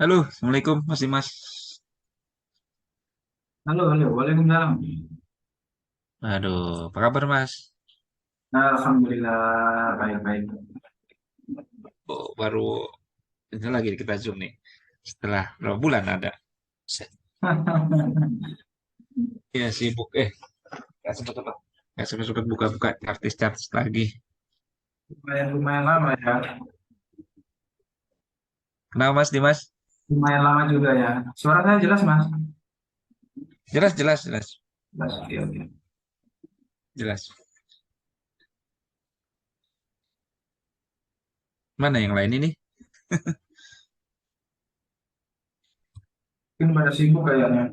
Halo, Assalamualaikum Mas Dimas. Halo, halo, waalaikumsalam. Aduh, apa kabar Mas? Nah, alhamdulillah, baik-baik. Oh, baru ini lagi kita Zoom nih. Setelah berapa bulan ada. Set. Ya sibuk. Gak sempet-sempet. Gak sempet-sempet buka-buka artis-artis lagi. Lumayan, lumayan lama ya. Kenapa Mas Dimas? Lumayan lama juga ya. Suara saya jelas, Mas? Jelas, jelas, jelas. Jelas, oke, oke. Jelas. Mana yang lain ini? Mungkin pada sibuk kayaknya.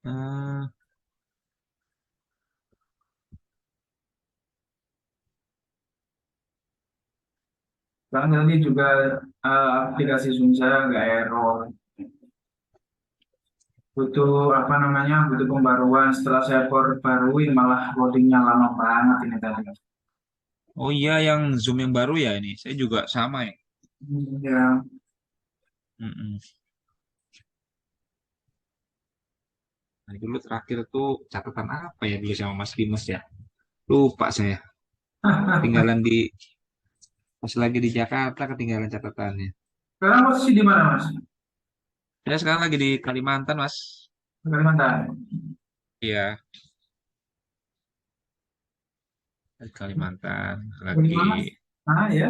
Hmm, Karena tadi juga aplikasi Zoom saya nggak error. Butuh apa namanya? Butuh pembaruan. Setelah saya perbarui malah loadingnya lama banget ini tadi. oh iya, yang Zoom yang baru ya ini. Saya juga sama ya. Ya, Mm-mm. Nah, dulu terakhir tuh catatan apa ya dulu sama Mas Dimas ya? Lupa saya. Ketinggalan pas lagi di Jakarta ketinggalan catatannya. sekarang posisi di mana, Mas? Saya sekarang lagi di Kalimantan, Mas. Di Kalimantan. Iya, di Kalimantan. Lagi. Bagaimana? Ya.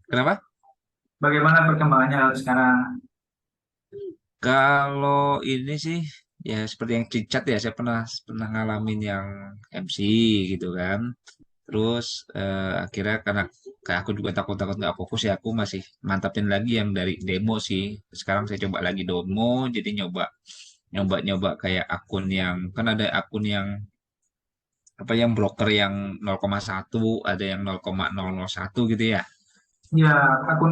Kenapa? Bagaimana perkembangannya sekarang? Kalau ini sih, ya seperti yang cicat ya, saya pernah pernah ngalamin yang MC gitu kan. Terus akhirnya karena kayak aku juga takut-takut nggak fokus ya, aku masih mantapin lagi yang dari demo sih. Sekarang saya coba lagi demo, jadi nyoba kayak akun yang kan ada akun yang apa yang broker yang 0,1 ada yang 0,001 gitu ya. Ya, akun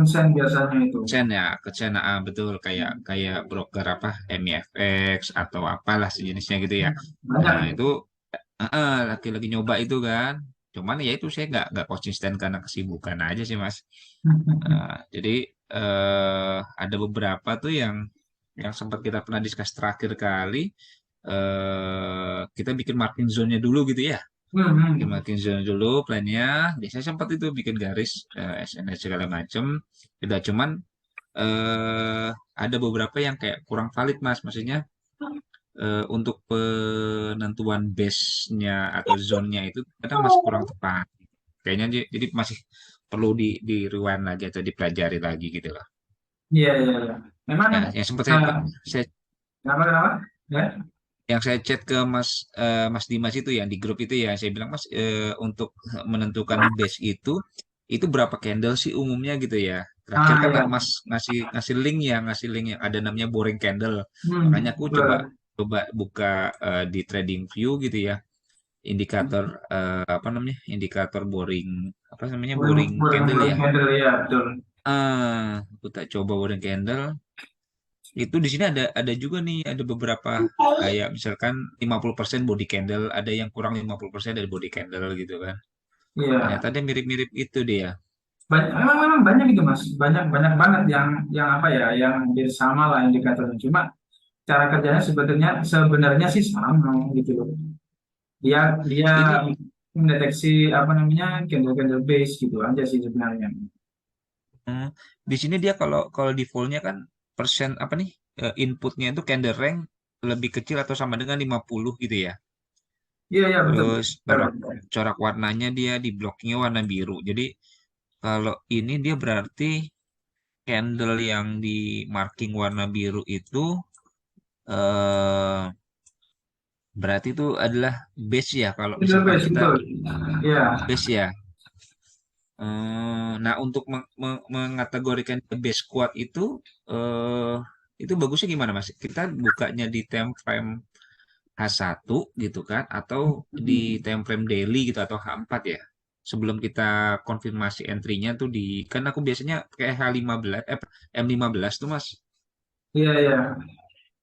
sen biasanya itu. Sen ya, ke Sen, betul kayak kayak broker apa MIFX atau apalah sejenisnya gitu ya. Banyak Nah itu. itu lagi-lagi nyoba itu kan. Cuman ya itu saya nggak konsisten karena kesibukan aja sih Mas. Jadi ada beberapa tuh yang sempat kita pernah discuss terakhir kali. Kita bikin marking zone-nya dulu gitu ya. Bikin Hmm. marking zone dulu plannya. Biasanya sempat itu bikin garis SNS segala macem. Tidak cuman eh ada beberapa yang kayak kurang valid mas, maksudnya untuk penentuan base-nya atau zone-nya itu kadang masih kurang tepat. Kayaknya jadi masih perlu di rewind lagi atau dipelajari lagi gitu loh. Iya, iya, iya. Memang, Ya, yang sempat eh, saya kenapa, kenapa? Ya, yang saya chat ke Mas Dimas itu ya di grup itu ya saya bilang Mas untuk menentukan base itu berapa candle sih umumnya gitu ya. Terakhir kan ya. Mas ngasih link yang ada namanya boring candle. Makanya aku coba Betul. coba buka di Trading View gitu ya indikator apa namanya indikator boring apa namanya Boleh, boring boleh, candle boleh ya. handle ya, betul. Aku tak coba boring candle itu di sini ada juga nih, ada beberapa kayak misalkan 50% body candle, ada yang kurang 50% dari body candle gitu kan. Iya. Ternyata dia mirip-mirip itu dia. Banyak, memang banyak itu Mas. Banyak, banyak banget yang apa ya, yang hampir sama lah indikatornya. Cuma cara kerjanya sebenarnya sih sama gitu loh. Dia dia Ini mendeteksi apa namanya candle-candle base gitu aja sih sebenarnya. hmm, di sini dia kalau kalau defaultnya kan persen apa nih inputnya itu candle rank lebih kecil atau sama dengan 50 gitu ya. Iya, iya, betul. Terus Betul. corak warnanya dia di blockingnya warna biru. Jadi kalau ini dia berarti candle yang di marking warna biru itu eh berarti itu adalah base ya kalau Candle misalkan base, kita betul. Iya. base ya. Nah untuk mengategorikan base squad eh, itu bagusnya gimana Mas? Kita bukanya di time frame H1 gitu kan atau di time frame daily gitu atau H4 ya? Sebelum kita konfirmasi entry-nya tuh di kan aku biasanya kayak H15 M15 tuh Mas. Iya, iya.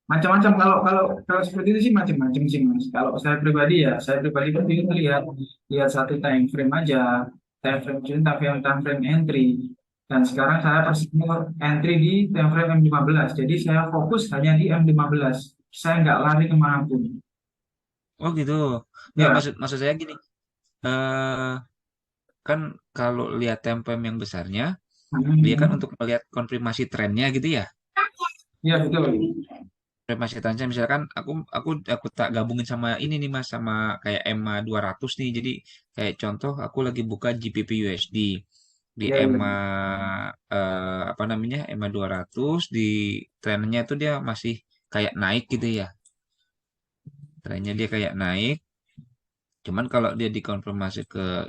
Macam-macam kalau kalau kalau seperti itu sih macam-macam sih Mas. Kalau saya pribadi kan bingung lihat lihat satu time frame aja, time frame entry. Dan sekarang saya persisnya entry di time frame M15. Jadi saya fokus hanya di M15. Saya nggak lari kemanapun. Oh gitu. Nggak, Ya, maksud saya gini. eh Kan kalau lihat time frame yang besarnya, dia kan untuk melihat konfirmasi trennya gitu ya. ya betul. Konfirmasi trennya misalkan aku tak gabungin sama ini nih Mas, sama kayak EMA 200 nih. Jadi kayak contoh aku lagi buka GBP USD di Ya, ya. EMA apa namanya? EMA 200 di trennya itu dia masih kayak naik gitu ya. Trennya dia kayak naik. Cuman kalau dia dikonfirmasi ke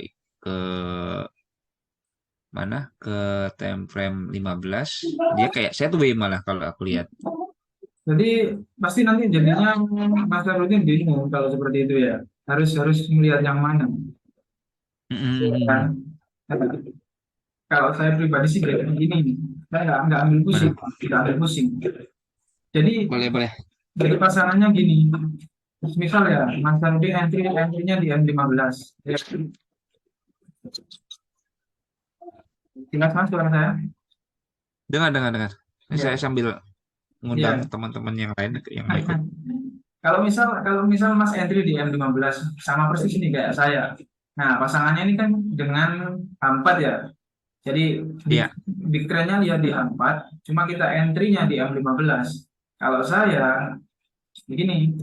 mana ke time frame 15 dia kayak sideways malah kalau aku lihat. Jadi pasti nanti jadinya Mas Darudin bingung kalau seperti itu ya. Harus harus melihat yang mana. Ya kan? Mm-mm. Kalau saya pribadi sih kayak begini nih. Saya nggak ambil pusing, Mana? tidak ambil pusing. Jadi Boleh, boleh. dari pasangannya gini. Misal ya, Mas Darudin entry-nya di M15. Ya, jelas Mas suara saya? Dengar, dengar, dengar. Ini saya Ya, sambil ngundang iya. teman-teman yang lain yang mau ikut. Kalau misal Mas entry di M15 sama persis ini kayak saya. Nah, pasangannya ini kan dengan A4 ya. Jadi big, Iya. big trend-nya lihat di A4, cuma kita entry-nya di M15. Kalau saya begini,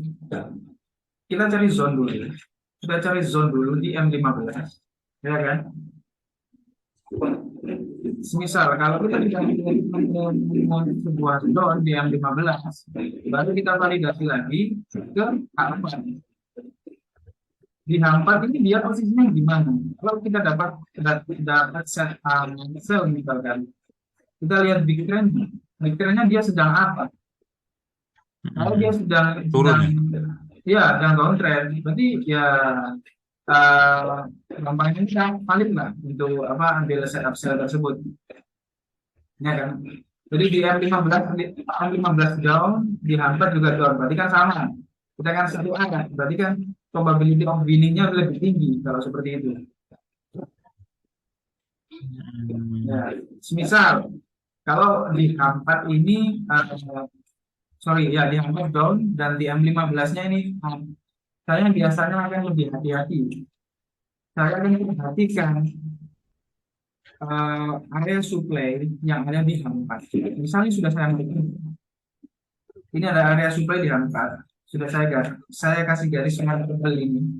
kita cari zone dulu. Kita cari zone dulu di M15. Ya kan? Misal kalau kita tidak menemukan sebuah zone di M15, baru kita validasi lagi ke A4. Di H4 ini dia posisinya di mana? Kalau kita dapat set sel misalkan, kita lihat big trend-nya dia sedang apa? Kalau dia Mm-mm. sedang Turun ya. ya sedang downtrend, berarti ya uh, gampangnya kita valid lah untuk apa ambil setup sel tersebut, ya kan? Jadi di M15 down, di H4 juga down, berarti kan sama. Kita kan satu arah, berarti kan probability of winning-nya lebih tinggi kalau seperti itu. Mm. Ya, semisal kalau di H4 ini sorry ya di H4 down dan di M15-nya ini saya biasanya akan lebih hati-hati. Saya akan memperhatikan area supply yang ada di H4. Misalnya sudah saya ambil, ini ada area supply di H4. Sudah saya kasih garis merah tebal ini.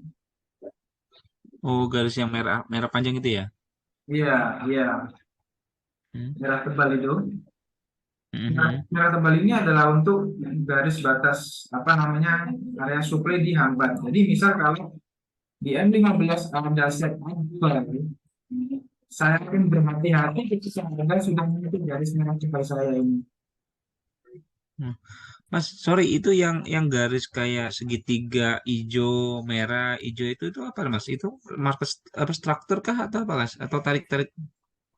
Oh, garis yang merah merah panjang itu ya. Iya, iya, Hmm. merah tebal itu. Mhm. Merah tebal ini adalah untuk garis batas apa namanya area supply di H4. Jadi misal kalau di M15 ada set apa, saya akan berhati-hati ketika Anda sudah menyentuh garis merah cepat saya ini. Hmm. Mas, sorry itu yang garis kayak segitiga hijau, merah, hijau itu apa Mas? Itu market apa struktur kah atau apa Mas? Atau tarik-tarik?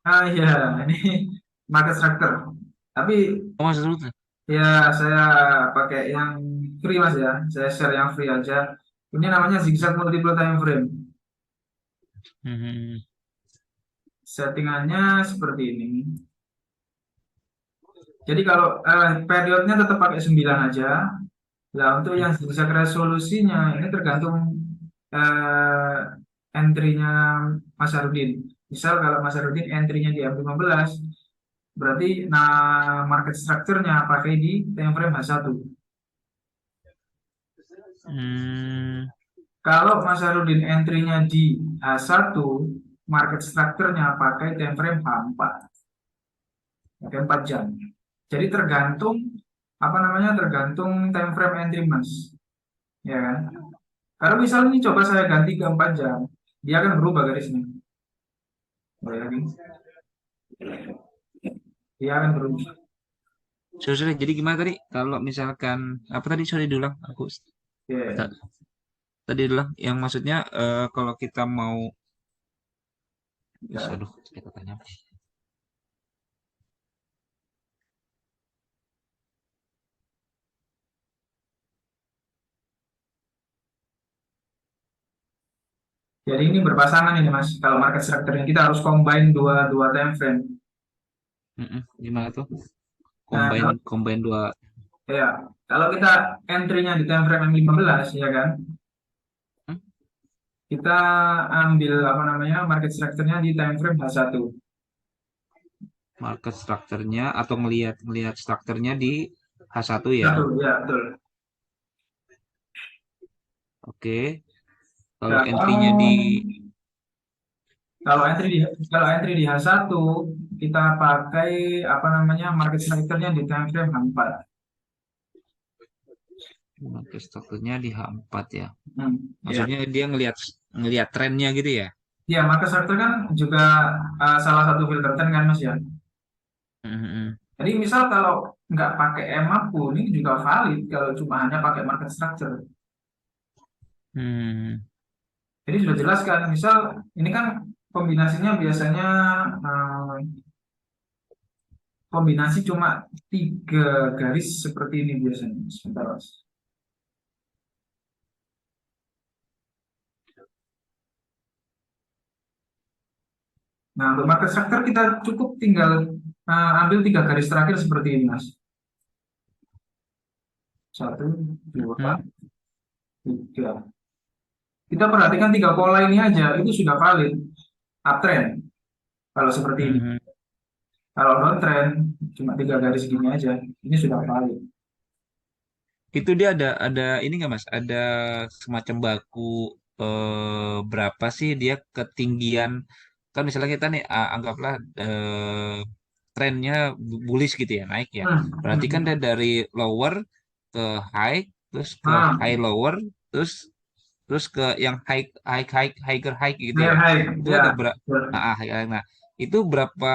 Ah ya, ini market structure. Tapi Oh, Mas, struktur. ya saya pakai yang free mas ya. Saya share yang free aja. Ini namanya zigzag multiple time frame. Mhm. Settingannya seperti ini. Jadi kalau periodnya tetap pakai 9 aja. Nah, untuk yang zigzag resolusinya ini tergantung eh, entry-nya Mas Harudin. Misal kalau Mas Harudin entry-nya di M15, berarti nah market structure-nya pakai di time frame H1. Hmm. Kalau Mas Harudin entry-nya di H1, market structure-nya pakai time frame H4, pakai 4 jam. Jadi tergantung apa namanya tergantung time frame entry Mas, ya kan? Kalau misalnya ini coba saya ganti ke 4 jam, dia akan berubah garisnya. Bayangin, dia akan berubah. Sorry, sorry. Jadi gimana tadi? Kalau misalkan apa tadi? Sorry diulang. Aku Ya. ta- tadi diulang. Yang maksudnya kalau kita mau, Ya. aduh, kita tanya. Jadi ini berpasangan ini Mas. Kalau market structure kita harus combine dua dua time frame. Gimana tuh? Nah, Combine combine dua. ya, kalau kita entry-nya di time frame M15, ya kan, hmm, kita ambil apa namanya market structure-nya di time frame H1. Market structure-nya atau ngelihat ngelihat strukturnya di H1 ya. Satu, ya betul. Oke. Kalau entry-nya di Kalau kalau entry di kalau entry di H1 kita pakai apa namanya market structure-nya di time frame H4. market structure-nya di H4 ya. Ya. Maksudnya dia ngelihat ngelihat trennya gitu ya. Ya, market structure kan juga salah satu filter tren kan Mas ya. Hmm. Jadi misal kalau nggak pakai EMA pun ini juga valid kalau cuma hanya pakai market structure. Hmm. Jadi sudah jelas kan, misal ini kan kombinasinya biasanya eh, kombinasi cuma tiga garis seperti ini biasanya. Sebentar, Mas. Nah, untuk market structure kita cukup tinggal ambil tiga garis terakhir seperti ini, Mas. Satu, dua, Hmm. tiga. Kita perhatikan tiga pola ini aja, itu sudah valid uptrend kalau seperti ini. Hmm. Kalau downtrend cuma tiga garis gini aja, ini sudah valid. Itu dia ada ini nggak Mas? Ada semacam baku berapa sih dia ketinggian? Kan misalnya kita nih anggaplah trennya bullish gitu ya, naik ya. Berarti kan dia Hmm. dari lower ke high, terus ke Nah, high lower, terus terus ke yang high high high higher high gitu higher ya. high, Itu ada ya. berapa? Nah, itu berapa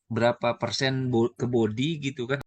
berapa persen ke body gitu kan?